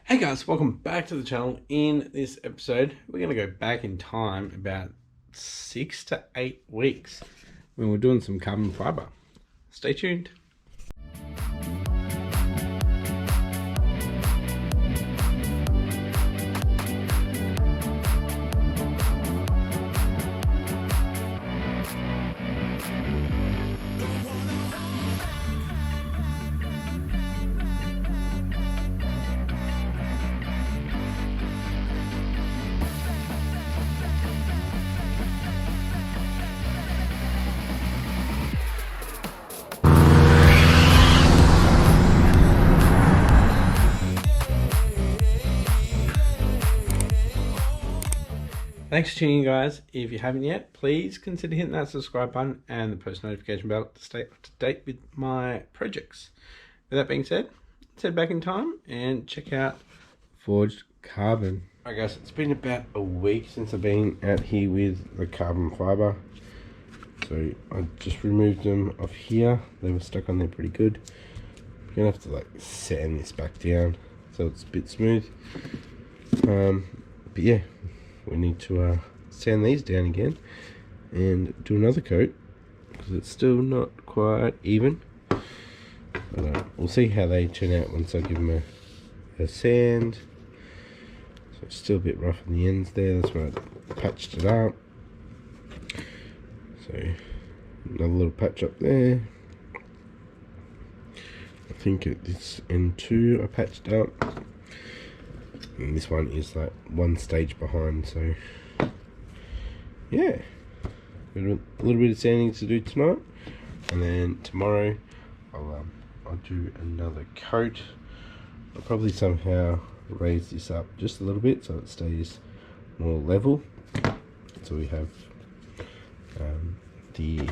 Hey guys, welcome back to the channel. In this episode, we're going to go back in time about 6 to 8 weeks when we're doing some carbon fiber. Stay tuned. Thanks for tuning in, guys. If you haven't yet, please consider hitting that subscribe button and the post notification bell to stay up to date with my projects. With that being said, let's head back in time and check out forged carbon. Alright guys, it's been about a week since I've been out here with the carbon fiber. So I just removed them off here. They were stuck on there pretty good. I'm gonna have to like sand this back down so it's a bit smooth. But yeah, we need to sand these down again and do another coat because it's still not quite even. But we'll see how they turn out once I give them a sand. So it's still a bit rough on the ends there. That's why I patched it up. So another little patch up there. I think at this end too I patched up. And this one is like one stage behind, so yeah, a little bit of sanding to do tonight, and then tomorrow I'll do another coat. I'll probably somehow raise this up just a little bit so it stays more level, so we have the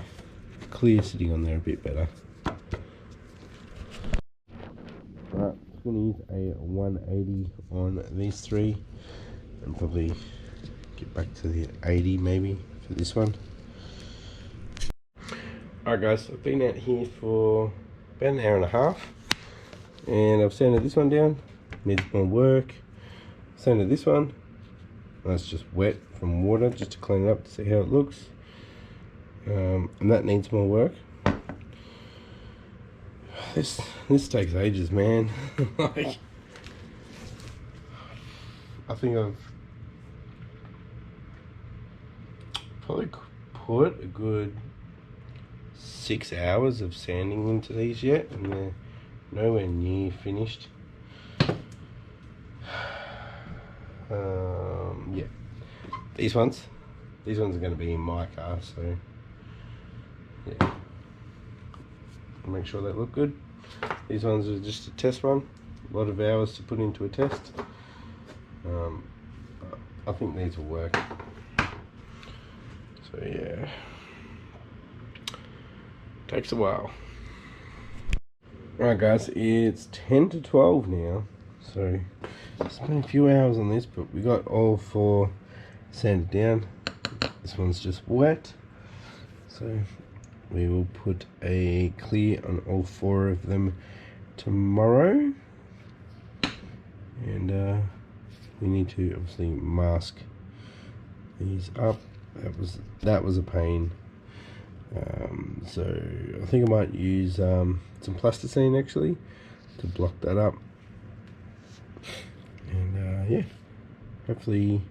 clear sitting on there a bit better. Right, I'm going to use a 180 on these three and probably get back to the 80 maybe for this one. Alright guys, I've been out here for about an hour and a half and I've sanded this one down, needs more work. Sanded this one, that's just wet from water just to clean it up to see how it looks, and that needs more work. This takes ages, man. Like, I think I've probably put a good 6 hours of sanding into these yet, and they're nowhere near finished. Yeah, these ones are going to be in my car, so yeah, make sure they look good. These ones are just a test run, a lot of hours to put into a test. But I think these will work. So yeah, takes a while. Alright guys, it's 10 to 12 now, so spent a few hours on this, but we got all four sanded down. This one's just wet, so we will put a clear on all four of them tomorrow, and we need to obviously mask these up. That was a pain. So I think I might use some plasticine actually to block that up, and yeah, hopefully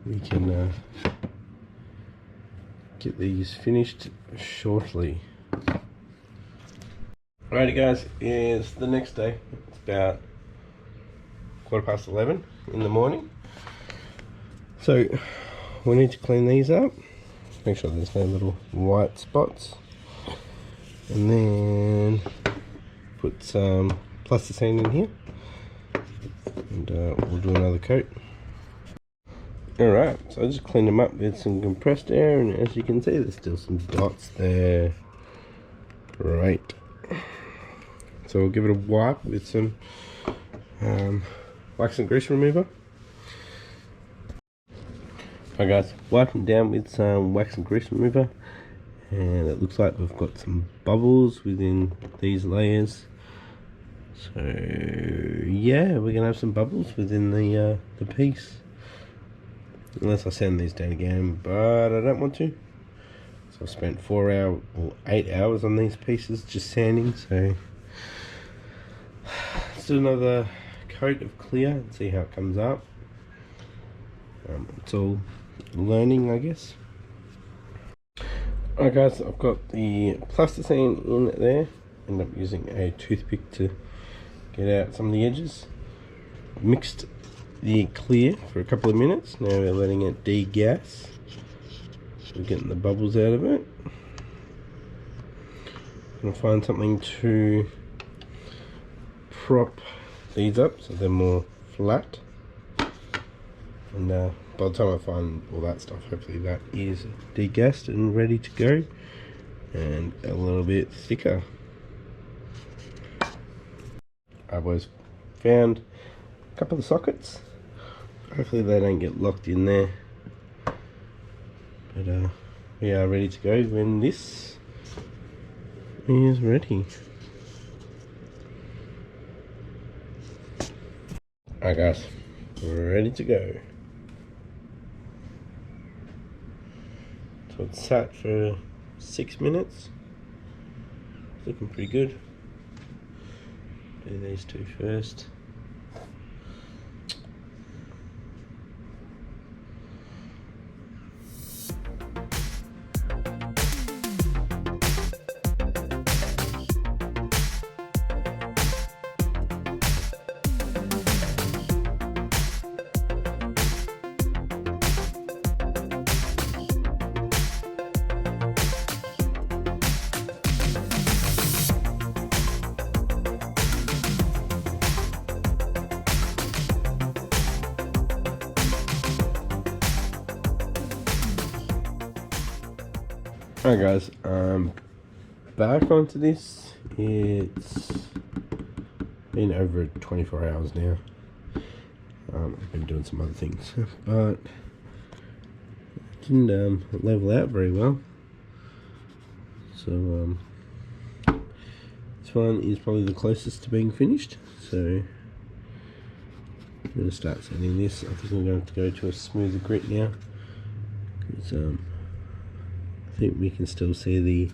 we can get these finished shortly. Alrighty guys, it's the next day. It's about 11:15 in the morning. So we need to clean these up, make sure there's no little white spots, and then put some plasticine in here, and we'll do another coat. Alright, so I just cleaned them up with some compressed air, and as you can see there's still some dots there. Right, so we'll give it a wipe with some wax and grease remover. Alright guys, wipe them down with some wax and grease remover, and it looks like we've got some bubbles within these layers. So yeah, we're gonna have some bubbles within the piece. Unless I sand these down again, but I don't want to. So I've spent 8 hours on these pieces just sanding. So let's do another coat of clear and see how it comes up. It's all learning, I guess. Alright guys, I've got the plasticine in there. End up using a toothpick to get out some of the edges. Mixed the clear for a couple of minutes. Now we're letting it degas. We're getting the bubbles out of it. Gonna find something to prop these up so they're more flat. And by the time I find all that stuff, hopefully that is degassed and ready to go, and a little bit thicker. I was found a couple of sockets. Hopefully they don't get locked in there. But we are ready to go when this is ready. Alright guys, we're ready to go. So it's sat for 6 minutes. Looking pretty good. Do these two first. Alright guys, back onto this. It's been over 24 hours now. I've been doing some other things, but it didn't level out very well. So this one is probably the closest to being finished. So I'm going to start sanding this. I think I'm going to have to go to a smoother grit now. I think we can still see the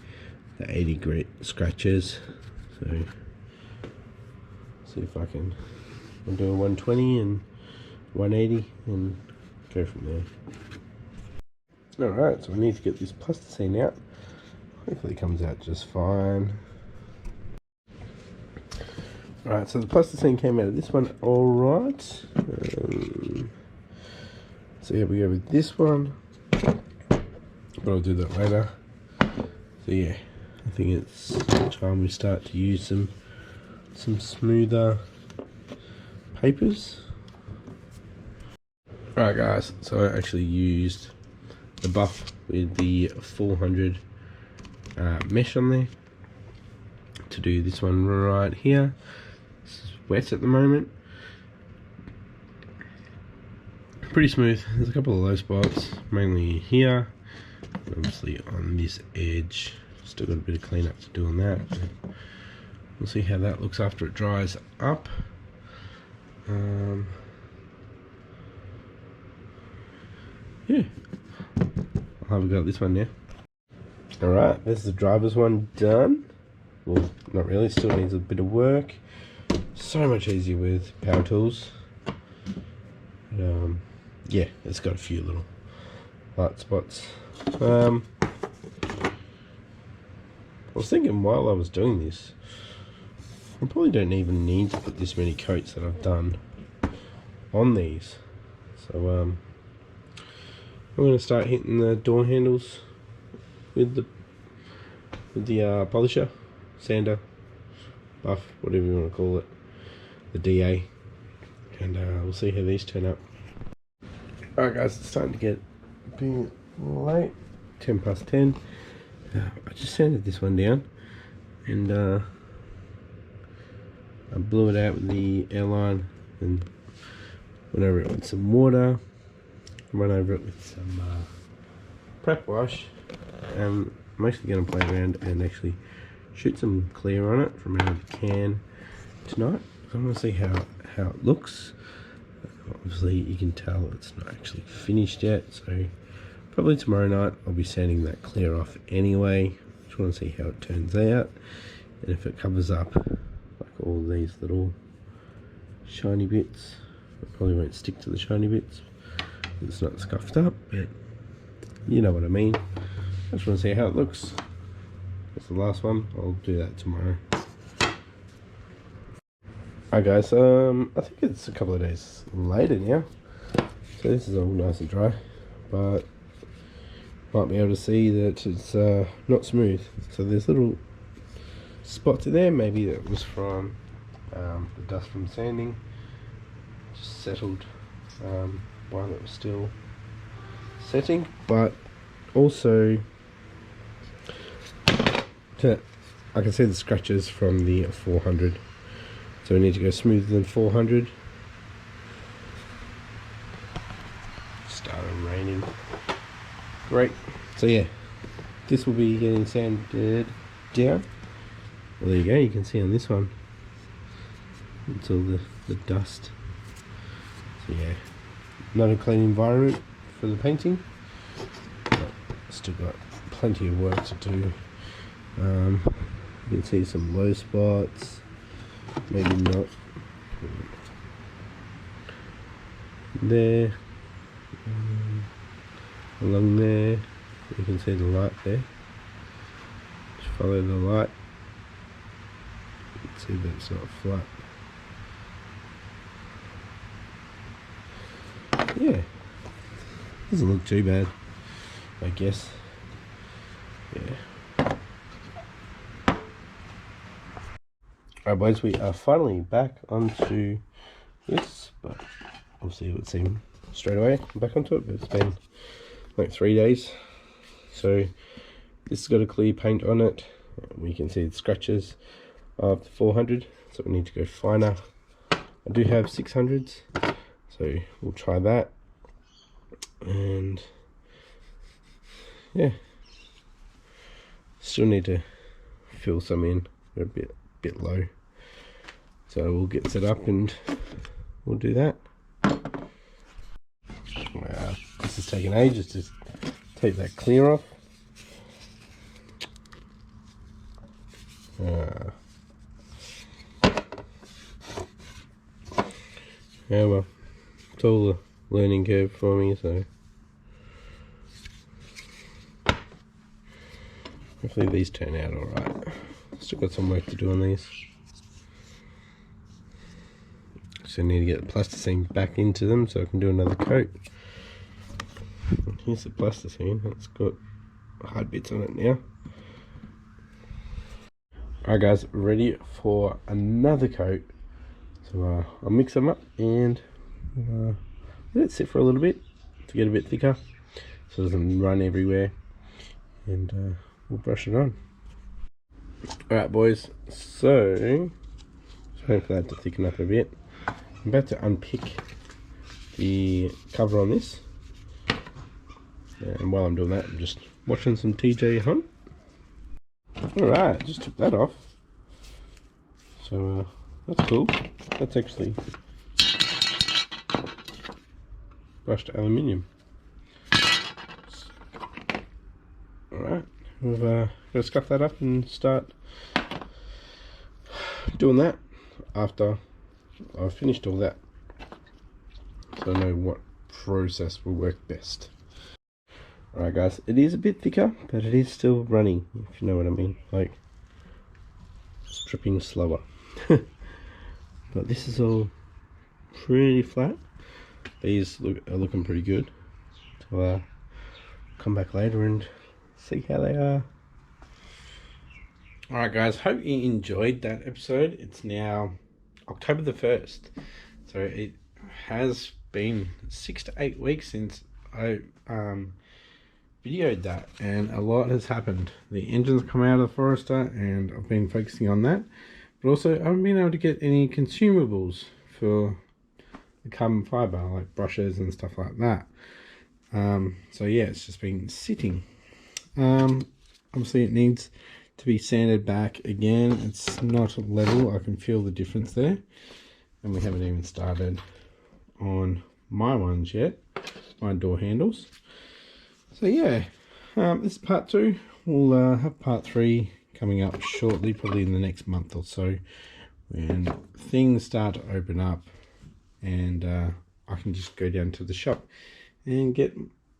80 grit scratches. So see if I can do a 120 and 180 and go from there. Alright, so we need to get this plasticine out. Hopefully it comes out just fine. Alright, so the plasticine came out of this one alright. So here we go with this one. But I'll do that later. So yeah, I think it's time we start to use some smoother papers. Alright guys, so I actually used the buff with the 400 mesh on there to do this one right here. This is wet at the moment. Pretty smooth. There's a couple of low spots, mainly here. Obviously on this edge, still got a bit of cleanup to do on that. We'll see how that looks after it dries up. Yeah, I'll have a go at this one now. Alright, there's the driver's one done. Well, not really, still needs a bit of work. So much easier with power tools. But, yeah, it's got a few little light spots. I was thinking while I was doing this, I probably don't even need to put this many coats that I've done on these. So I'm going to start hitting the door handles with the polisher, sander, buff, whatever you want to call it, the DA, and we'll see how these turn up. Alright guys, it's starting to get a bit late, 10 past 10. I just sanded this one down and I blew it out with the airline and went over it with some water, run over it with some prep wash. I'm mostly going to play around and actually shoot some clear on it from out of the can tonight. I want to see how it looks. Obviously you can tell it's not actually finished yet, so probably tomorrow night I'll be sanding that clear off anyway. Just want to see how it turns out, and if it covers up like all these little shiny bits. It probably won't stick to the shiny bits. It's not scuffed up, but you know what I mean. I just want to see how it looks. That's the last one. I'll do that tomorrow. Alright guys, I think it's a couple of days later now. So this is all nice and dry, but might be able to see that it's not smooth. So there's little spots in there. Maybe that was from the dust from sanding. Just settled while it was still setting, but also I can see the scratches from the 400, so we need to go smoother than 400. Started raining. Great. So yeah, this will be getting sanded down. Well, there you go, you can see on this one it's all the dust. So yeah, not a clean environment for the painting, but still got plenty of work to do. You can see some low spots, maybe not there, along there. You can see the light there. Just follow the light. You can see that it's not flat. Yeah, doesn't look too bad, I guess. Yeah. Alright boys, we are finally back onto this, but obviously it would seem straight away back onto it, but it's been like 3 days. So this has got a clear paint on it. We can see the scratches of the 400, so we need to go finer. I do have 600s, so we'll try that. And yeah, still need to fill some in. They're a bit low, so we'll get set up and we'll do that. This is taking ages to take that clear off. Yeah, well, it's all a learning curve for me, so hopefully these turn out alright. Still got some work to do on these. So I need to get the plasticine back into them so I can do another coat. And here's the plasticine, it's got hard bits on it now. Alright guys, ready for another coat. So I'll mix them up and let it sit for a little bit to get a bit thicker so it doesn't run everywhere, and we'll brush it on. Alright boys, so just waiting for that to thicken up a bit. I'm about to unpick the cover on this, and while I'm doing that I'm just watching some TJ Hunt. Alright, just took that off, so that's cool. That's actually brushed aluminium. Alright, we've got to scuff that up and start doing that after I've finished all that, so I know what process will work best. Alright guys, it is a bit thicker, but it is still running, if you know what I mean, like it's dripping slower. But this is all pretty flat. These are looking pretty good. So come back later and see how they are. Alright guys, hope you enjoyed that episode. It's now October the 1st. So it has been 6 to 8 weeks since I videoed that, and a lot has happened. The engine's come out of the Forester and I've been focusing on that. But also I haven't been able to get any consumables for the carbon fibre, like brushes and stuff like that. So yeah, it's just been sitting. Obviously it needs to be sanded back again. It's not level. I can feel the difference there. And we haven't even started on my ones yet, my door handles. So yeah, this is part 2. We'll have part 3 coming up shortly, probably in the next month or so, when things start to open up and I can just go down to the shop and get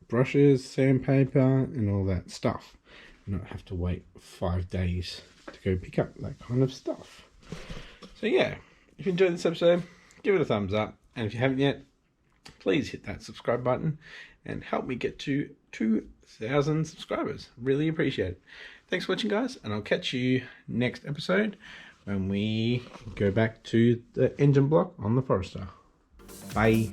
brushes, sandpaper and all that stuff, and not have to wait 5 days to go pick up that kind of stuff. So yeah, if you enjoyed this episode, give it a thumbs up, and if you haven't yet, please hit that subscribe button and help me get to 2,000 subscribers. Really appreciate it. Thanks for watching, guys, and I'll catch you next episode when we go back to the engine block on the Forester. Bye.